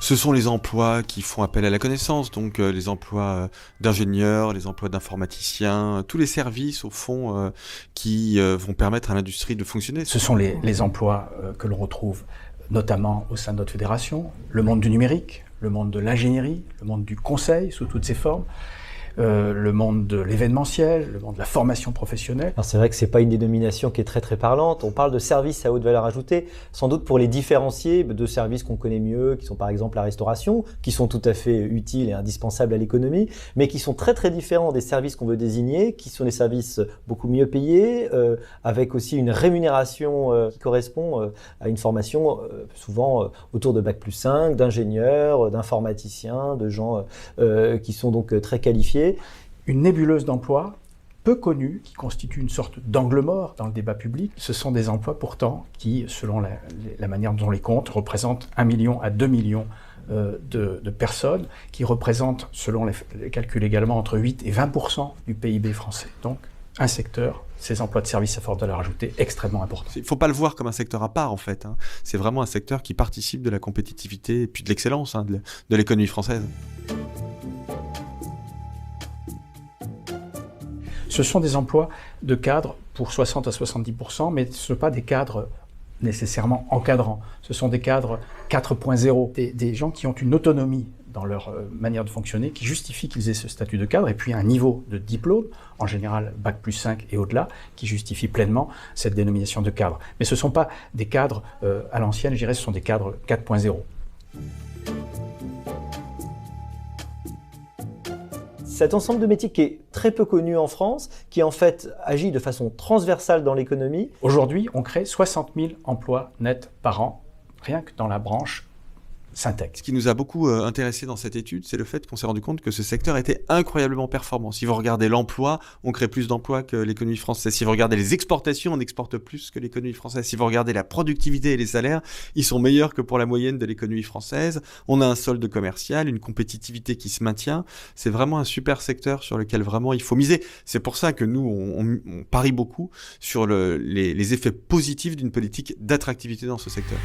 Ce sont les emplois qui font appel à la connaissance, donc les emplois d'ingénieurs, les emplois d'informaticiens, tous les services au fond qui vont permettre à l'industrie de fonctionner. Ce sont les emplois que l'on retrouve notamment au sein de notre fédération, le monde du numérique, le monde de l'ingénierie, le monde du conseil sous toutes ses formes, le monde de l'événementiel, le monde de la formation professionnelle. Alors c'est vrai que c'est pas une dénomination qui est très très parlante. On parle de services à haute valeur ajoutée, sans doute pour les différencier de services qu'on connaît mieux, qui sont par exemple la restauration, qui sont tout à fait utiles et indispensables à l'économie, mais qui sont très très différents des services qu'on veut désigner, qui sont des services beaucoup mieux payés, avec aussi une rémunération qui correspond à une formation souvent autour de Bac+5, d'ingénieurs, d'informaticiens, de gens qui sont donc très qualifiés. Une nébuleuse d'emplois peu connue qui constitue une sorte d'angle mort dans le débat public. Ce sont des emplois pourtant qui, selon la manière dont on les compte, représentent 1 million à 2 millions de personnes, qui représentent, selon les calculs également, entre 8 et 20% du PIB français. Donc un secteur, ces emplois de services à forte valeur ajoutée, extrêmement important. Il ne faut pas le voir comme un secteur à part en fait. C'est vraiment un secteur qui participe de la compétitivité et puis de l'excellence de l'économie française. Ce sont des emplois de cadres pour 60 à 70%, mais ce ne sont pas des cadres nécessairement encadrants. Ce sont des cadres 4.0, des gens qui ont une autonomie dans leur manière de fonctionner, qui justifie qu'ils aient ce statut de cadre, et puis un niveau de diplôme, en général Bac+5 et au-delà, qui justifie pleinement cette dénomination de cadre. Mais ce ne sont pas des cadres à l'ancienne, je dirais, ce sont des cadres 4.0. Cet ensemble de métiers qui est très peu connu en France, qui en fait agit de façon transversale dans l'économie. Aujourd'hui, on crée 60 000 emplois nets par an, rien que dans la branche Syntec. Ce qui nous a beaucoup intéressé dans cette étude, c'est le fait qu'on s'est rendu compte que ce secteur était incroyablement performant. Si vous regardez l'emploi, on crée plus d'emplois que l'économie française. Si vous regardez les exportations, on exporte plus que l'économie française. Si vous regardez la productivité et les salaires, ils sont meilleurs que pour la moyenne de l'économie française. On a un solde commercial, une compétitivité qui se maintient. C'est vraiment un super secteur sur lequel vraiment il faut miser. C'est pour ça que nous, on parie beaucoup sur les effets positifs d'une politique d'attractivité dans ce secteur.